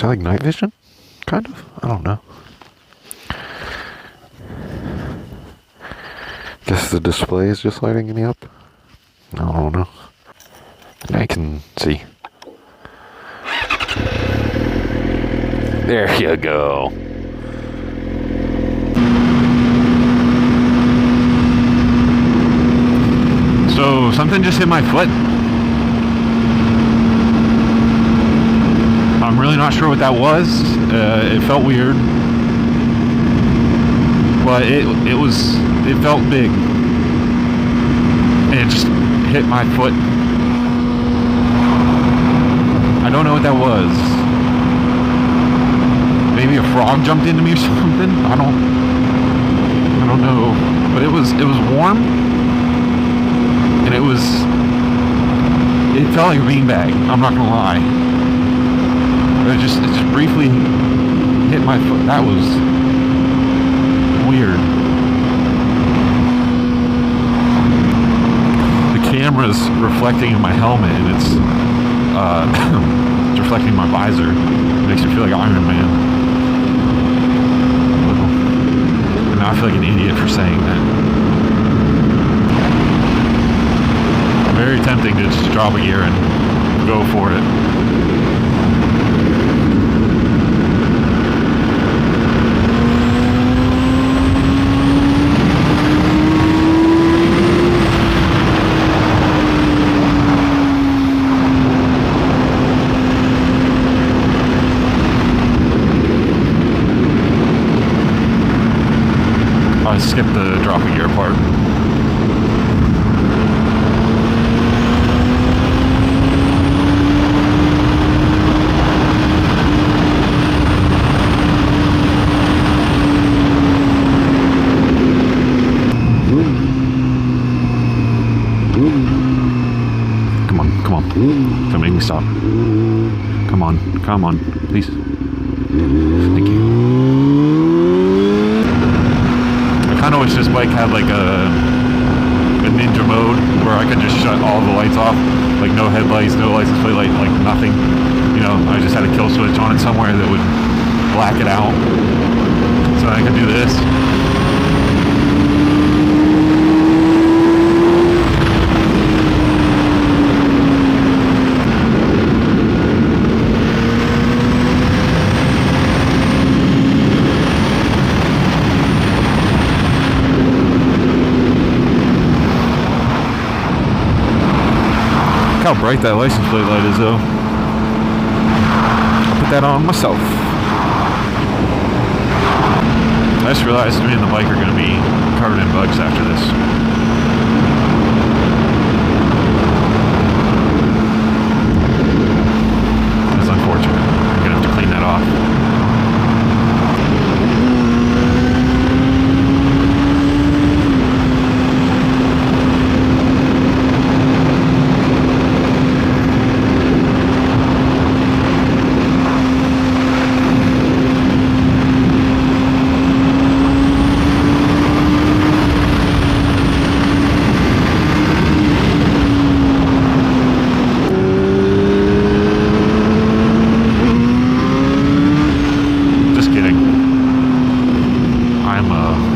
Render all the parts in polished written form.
that like night vision? Kind of? I don't know. Guess the display is just lighting me up. I don't know. I can see. There you go. So something just hit my foot. I'm really not sure what that was. It felt weird, but it felt big, and it just hit my foot. I don't know what that was. Maybe a frog jumped into me or something. I don't know. But it was warm, and it felt like a beanbag. I'm not gonna lie. It just briefly hit my foot. That was weird. The camera's reflecting in my helmet, and it's reflecting in my visor. It makes me feel like Iron Man. And now I feel like an idiot for saying that. Very tempting to just drop a gear and go for it. I skipped the drop a gear part. Come on. Don't make me stop. Come on, please. Thank you. I kind of wish this bike had like a ninja mode where I could just shut all the lights off, like no headlights, no license plate light, like nothing. You know, I just had a kill switch on it somewhere that would black it out, so I could do this. How bright that license plate light is, though. I'll put that on myself. I just realized me and the bike are going to be covered in bugs after this. That's unfortunate. I'm going to have to clean that off.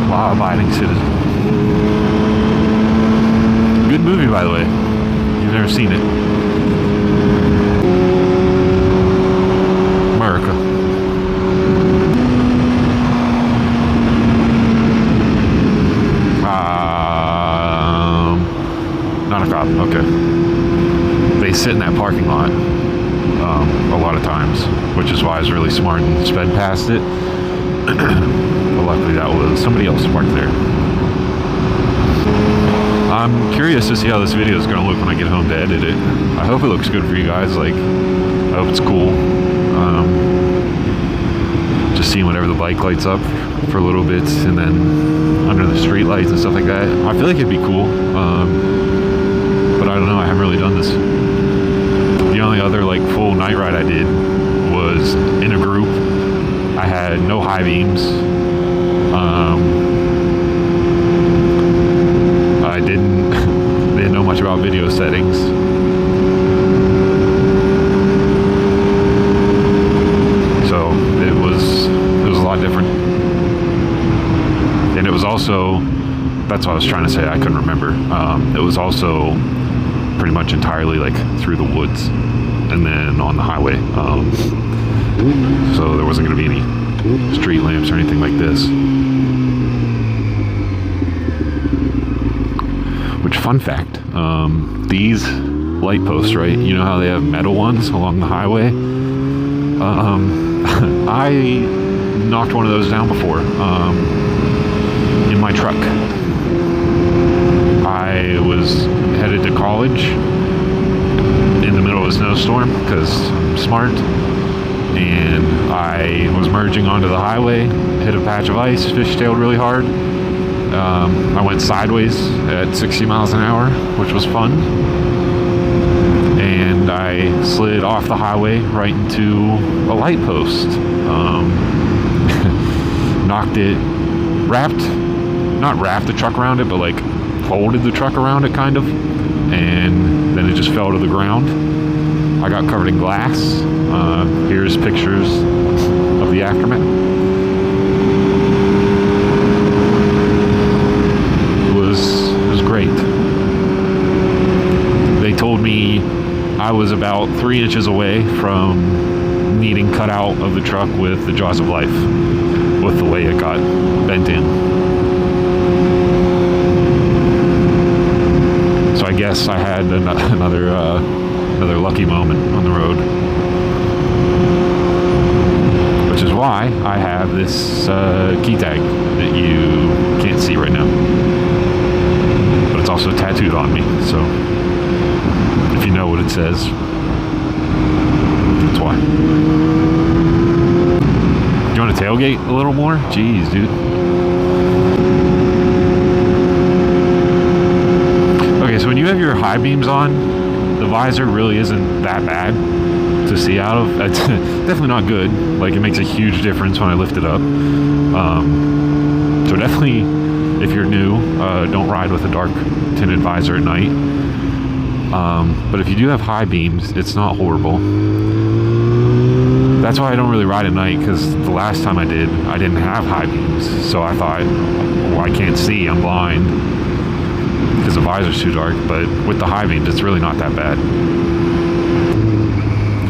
Law-abiding citizen. Good movie, by the way. You've never seen it. America. Not a cop. Okay. They sit in that parking lot a lot of times, which is why I was really smart and sped past it. But luckily that was somebody else parked there. I'm curious to see how this video is going to look when I get home to edit it. I hope it looks good for you guys. Like, I hope it's cool. Just seeing whatever the bike lights up for a little bit, and then under the street lights and stuff like that. I feel like it'd be cool. But I don't know. I haven't really done this. The only other like full night ride I did was in a group. I had no high beams. I didn't know much about video settings. also, that's what I was trying to say, I couldn't remember. It was also pretty much entirely like through the woods and then on the highway. So there wasn't going to be any street lamps or anything like this. Which, fun fact, these light posts, right? You know how they have metal ones along the highway? I knocked one of those down before in my truck. I was headed to college in the middle of a snowstorm because I'm smart, and I was merging onto the highway, hit a patch of ice, fishtailed really hard. I went sideways at 60 miles an hour, which was fun, and I slid off the highway right into a light post. Knocked it, not wrapped the truck around it, but like folded the truck around it kind of, and then it just fell to the ground. I got covered in glass. Here's pictures of the aftermath. It was great. They told me I was about 3 inches away from needing cut out of the truck with the jaws of life, with the way it got bent in. So I guess I had another lucky moment on the road, which is why I have this key tag that you can't see right now, but it's also tattooed on me, so if you know what it says, that's why. Do you want to tailgate a little more? Jeez, dude. Okay, so when you have your high beams on, the visor really isn't that bad to see out of. It's definitely not good. Like, it makes a huge difference when I lift it up. So definitely, if you're new, don't ride with a dark tinted visor at night. But if you do have high beams, it's not horrible. That's why I don't really ride at night, because the last time I didn't have high beams. So I thought, well, I can't see, I'm blind, because the visor's too dark. But with the high beams, it's really not that bad.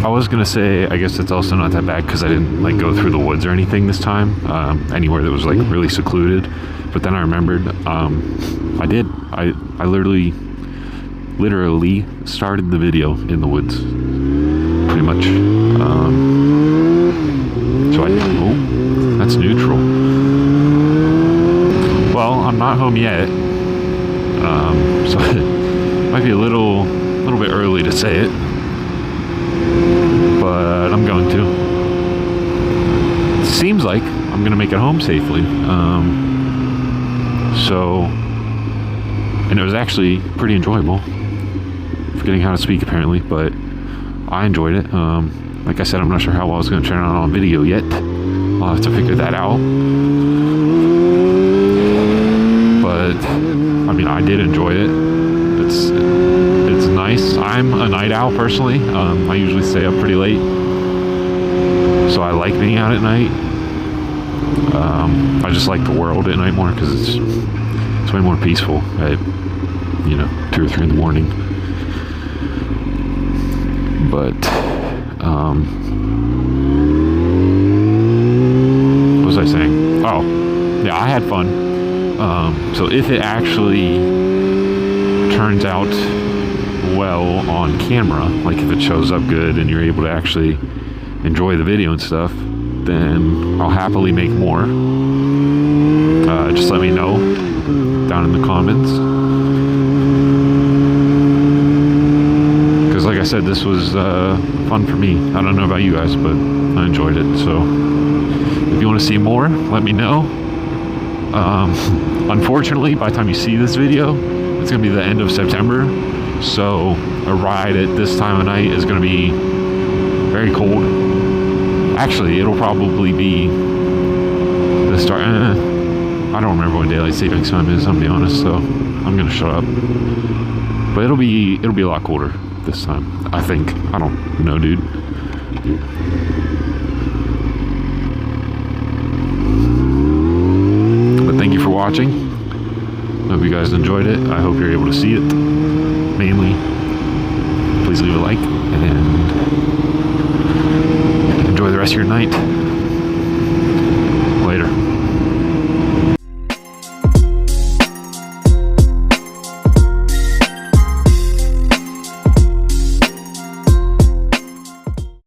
I was gonna say, I guess it's also not that bad because I didn't like go through the woods or anything this time, anywhere that was like really secluded. But then I remembered, I did. I literally started the video in the woods, pretty much. So I did. Oh, that's neutral. Well, I'm not home yet, so it might be a little bit early to say it, but I'm going to. It seems like I'm gonna make it home safely. And it was actually pretty enjoyable. Forgetting how to speak apparently, but I enjoyed it. Like I said, I'm not sure how well it's going to turn out on video yet. I'll have to figure that out. But I mean, I did enjoy it. It's nice. I'm a night owl personally. I usually stay up pretty late, so I like being out at night. I just like the world at night more because it's way more peaceful at 2 or 3 in the morning. But what was I saying? Oh, yeah, I had fun. So if it actually turns out well on camera, like if it shows up good and you're able to actually enjoy the video and stuff, then I'll happily make more. Just let me know down in the comments. Because like I said, this was fun for me. I don't know about you guys, but I enjoyed it. So if you want to see more, let me know. Unfortunately, by the time you see this video, it's going to be the end of September. So a ride at this time of night is going to be very cold. Actually, it'll probably be the start. I don't remember when daylight savings time is, I'm gonna be honest, so I'm gonna shut up. But it'll be a lot colder this time, I think. I don't know, dude. But thank you for watching. you guys enjoyed it. I hope you're able to see it. Mainly, please leave a like and enjoy the rest of your night.